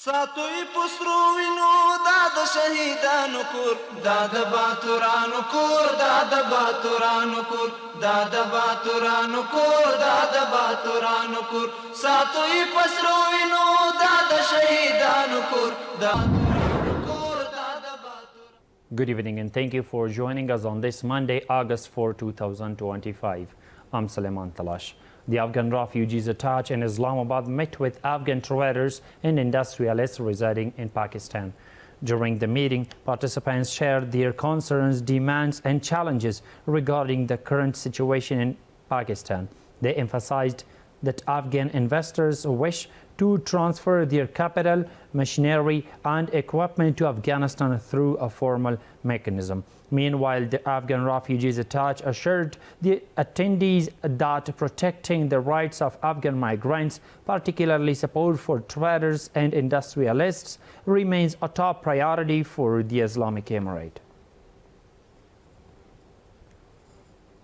ساتوی پسروینو داد شهیدانو کور داد باتورانو کور داد باتورانو کور داد باتورانو کور داد باتورانو کور ساتوی پسروینو داد شهیدانو کور داد کور داد باتور. Good evening and thank you for joining us on this Monday, August 4, 2025. I'm Suleiman Talash. The Afghan refugees attached in Islamabad met with Afghan traders and industrialists residing in Pakistan. During the meeting, participants shared their concerns, demands, and challenges regarding the current situation in Pakistan. They emphasized that Afghan investors wish to transfer their capital, machinery, and equipment to Afghanistan through a formal mechanism. Meanwhile, the Afghan refugees attached assured the attendees that protecting the rights of Afghan migrants, particularly support for traders and industrialists, remains a top priority for the Islamic Emirate.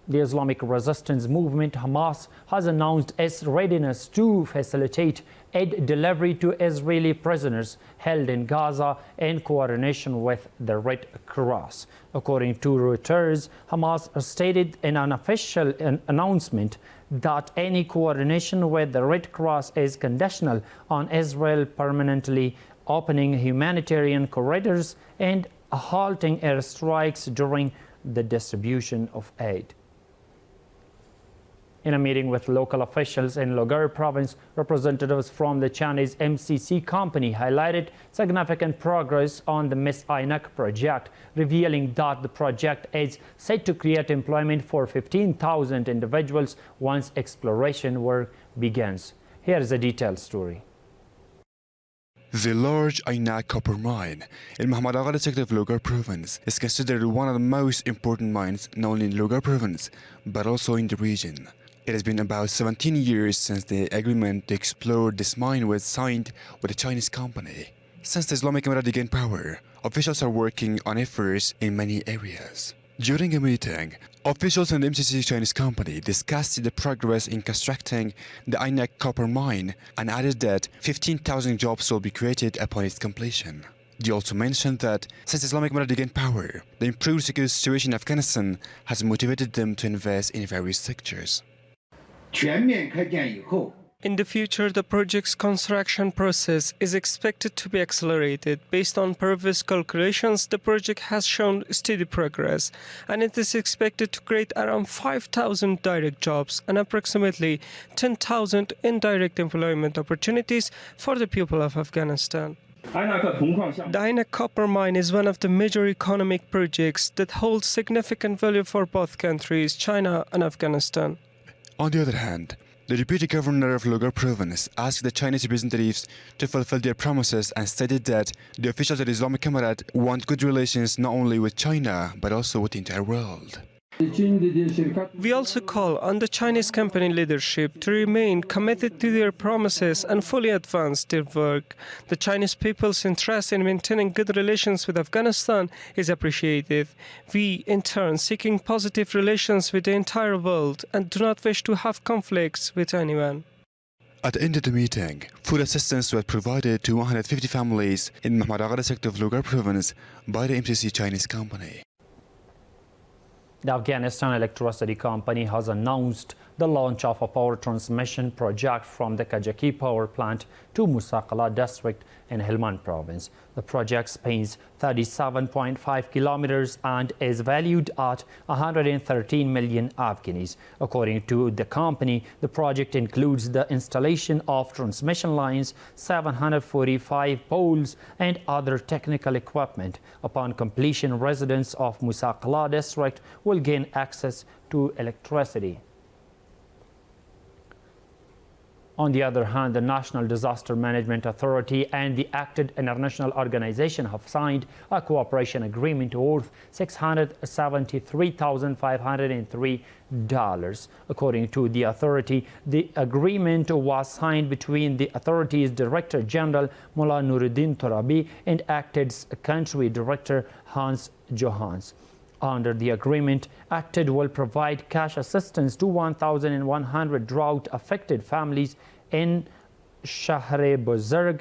The Islamic resistance movement Hamas has announced its readiness to facilitate aid delivery to Israeli prisoners held in Gaza in coordination with the Red Cross. According to Reuters, Hamas stated in an official announcement that any coordination with the Red Cross is conditional on Israel permanently opening humanitarian corridors and halting airstrikes during the distribution of aid. In a meeting with local officials in Logar province, representatives from the Chinese MCC company highlighted significant progress on the Miss Ainak project, revealing that the project is set to create employment for 15,000 individuals once exploration work begins. Here is a detailed story. The large Ainak copper mine in Muhammad Agha district of Logar province is considered one of the most important mines not only in Logar province but also in the region. It has been about 17 years since the agreement to explore this mine was signed with a Chinese company. Since the Islamic Emirate gained power, officials are working on efforts in many areas. During a meeting, officials in the MCC Chinese company discussed the progress in constructing the Ainak copper mine and added that 15,000 jobs will be created upon its completion. They also mentioned that since Islamic Emirate gained power, the improved security situation in Afghanistan has motivated them to invest in various sectors. In the future, the project's construction process is expected to be accelerated. Based on previous calculations, the project has shown steady progress, and it is expected to create around 5,000 direct jobs and approximately 10,000 indirect employment opportunities for the people of Afghanistan. The Ainak copper mine is one of the major economic projects that holds significant value for both countries, China and Afghanistan. On the other hand, the deputy governor of Logar province asked the Chinese representatives to fulfill their promises and stated that the officials of the Islamic Emirate want good relations not only with China but also with the entire world. We also call on the Chinese company leadership to remain committed to their promises and fully advance their work. The Chinese people's interest in maintaining good relations with Afghanistan is appreciated. We, in turn, seeking positive relations with the entire world and do not wish to have conflicts with anyone. At the end of the meeting, food assistance was provided to 150 families in Muhammad Agha district of Logar province by the MCC Chinese company. The Afghanistan Electricity Company has announced the launch of a power transmission project from the Kajaki power plant to Musaqala district in Helmand province. The project spans 37.5 kilometers and is valued at 113 million Afghanis. According to the company, the project includes the installation of transmission lines, 745 poles, and other technical equipment. Upon completion, residents of Musaqala district will gain access to electricity. On the other hand, the National Disaster Management Authority and the Acted International Organization have signed a cooperation agreement worth $673,503. According to the authority, the agreement was signed between the authority's Director General Mullah Nuruddin Torabi and Acted's Country Director Hans Johans. Under the agreement, Acted will provide cash assistance to 1,100 drought-affected families in Shahre Buzurg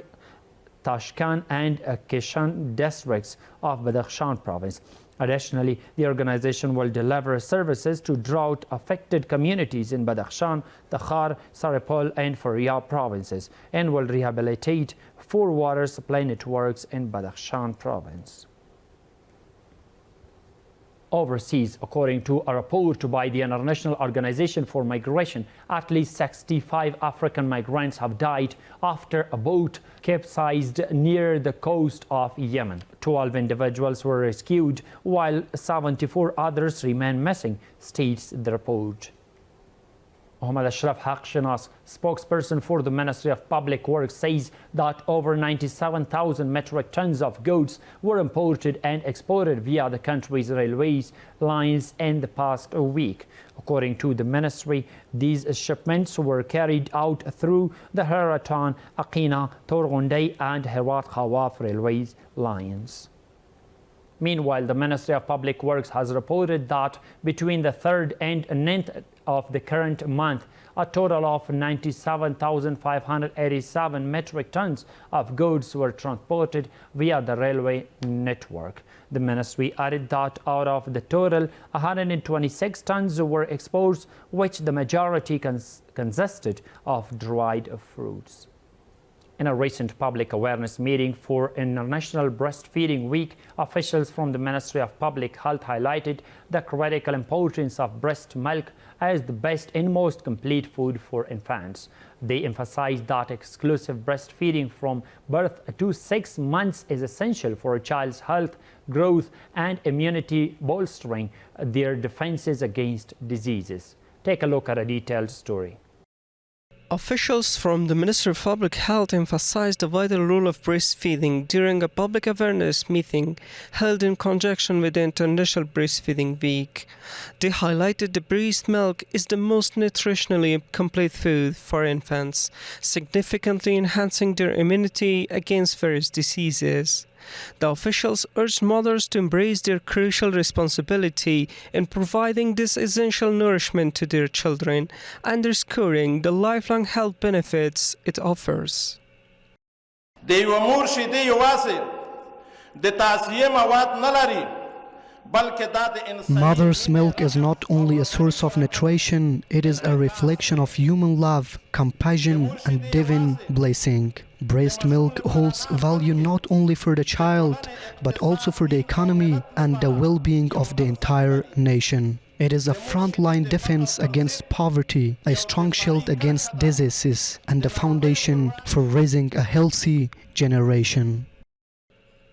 Tashkent and Kishan districts of Badakhshan province. Additionally, the organization will deliver services to drought-affected communities in Badakhshan, Takhar, Saripol and Faryab provinces and will rehabilitate 4 water supply networks in Badakhshan province. Overseas, according to a report by the International Organization for Migration, at least 65 African migrants have died after a boat capsized near the coast of Yemen. 12 individuals were rescued, while 74 others remain missing, states the report. Mohammad Ashraf Haqshanas, spokesperson for the Ministry of Public Works, says that over 97,000 metric tons of goods were imported and exported via the country's railways lines in the past week. According to the ministry, these shipments were carried out through the Haratan, Aqina, Torgondai and Herat Khawaf railways lines. Meanwhile, the Ministry of Public Works has reported that between the 3rd and 9th of the current month, a total of 97,587 metric tons of goods were transported via the railway network. The ministry added that out of the total, 126 tons were exports, which the majority consisted of dried fruits. In a recent public awareness meeting for International Breastfeeding Week, officials from the Ministry of Public Health highlighted the critical importance of breast milk as the best and most complete food for infants. They emphasized that exclusive breastfeeding from birth to 6 months is essential for a child's health, growth, and immunity, bolstering their defenses against diseases. Take a look at a detailed story. Officials from the Ministry of Public Health emphasized the vital role of breastfeeding during a public awareness meeting held in conjunction with the International Breastfeeding Week. They highlighted the breast milk is the most nutritionally complete food for infants, significantly enhancing their immunity against various diseases. The officials urged mothers to embrace their crucial responsibility in providing this essential nourishment to their children, underscoring the lifelong health benefits it offers. Mother's milk is not only a source of nutrition, it is a reflection of human love, compassion, and divine blessing. Breast milk holds value not only for the child, but also for the economy and the well-being of the entire nation. It is a frontline defense against poverty, a strong shield against diseases, and a foundation for raising a healthy generation.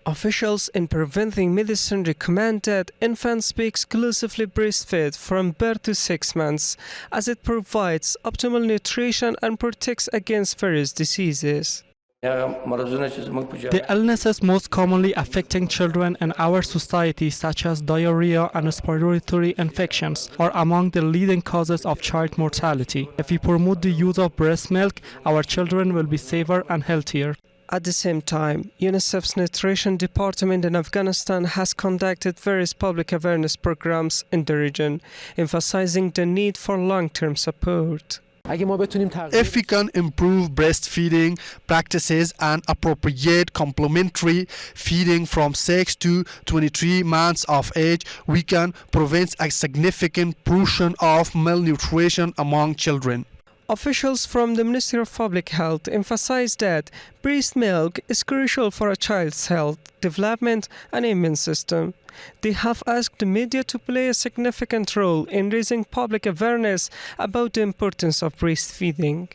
Officials in preventing medicine recommend that infants be exclusively breastfed from birth to 6 months, as it provides optimal nutrition and protects against various diseases. The illnesses most commonly affecting children in our society, such as diarrhea and respiratory infections, are among the leading causes of child mortality. If we promote the use of breast milk, our children will be safer and healthier. At the same time, UNICEF's Nutrition Department in Afghanistan has conducted various public awareness programs in the region, emphasizing the need for long-term support. If we can improve breastfeeding practices and appropriate complementary feeding from 6 to 23 months of age, we can prevent a significant portion of malnutrition among children. Officials from the Ministry of Public Health emphasize that breast milk is crucial for a child's health, development, and immune system. They have asked the media to play a significant role in raising public awareness about the importance of breastfeeding.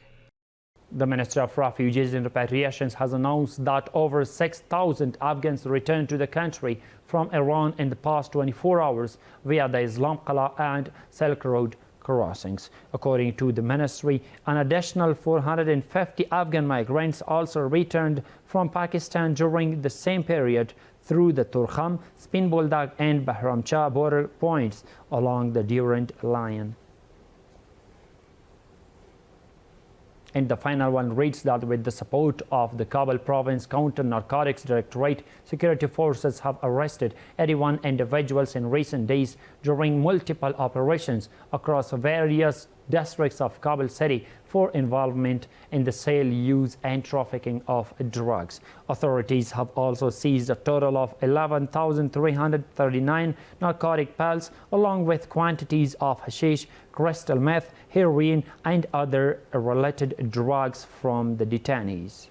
The Ministry of Refugees and Repatriations has announced that over 6,000 Afghans returned to the country from Iran in the past 24 hours via the Islam Qala and Silk Road crossings. According to the ministry, an additional 450 Afghan migrants also returned from Pakistan during the same period through the Turkham, Spin Buldak and Bahramcha border points along the Durand Line. And the final one reads that with the support of the Kabul Province Counter-Narcotics Directorate, security forces have arrested 81 individuals in recent days during multiple operations across various districts of Kabul city for involvement in the sale, use and trafficking of drugs. Authorities have also seized a total of 11,339 narcotic pills along with quantities of hashish, crystal meth, heroin and other related drugs from the detainees.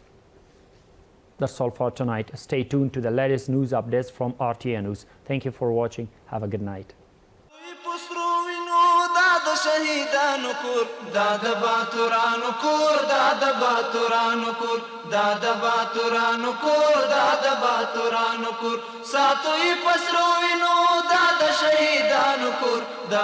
That's all for tonight. Stay tuned to the latest news updates from RTA News. Thank you for watching. Have a good night. شهیدانو کور دا د باتورانو کور دا د باتورانو کور دا د باتورانو کور دا د باتورانو کور ساتوي پسرو وینو دا د شهیدانو کور دا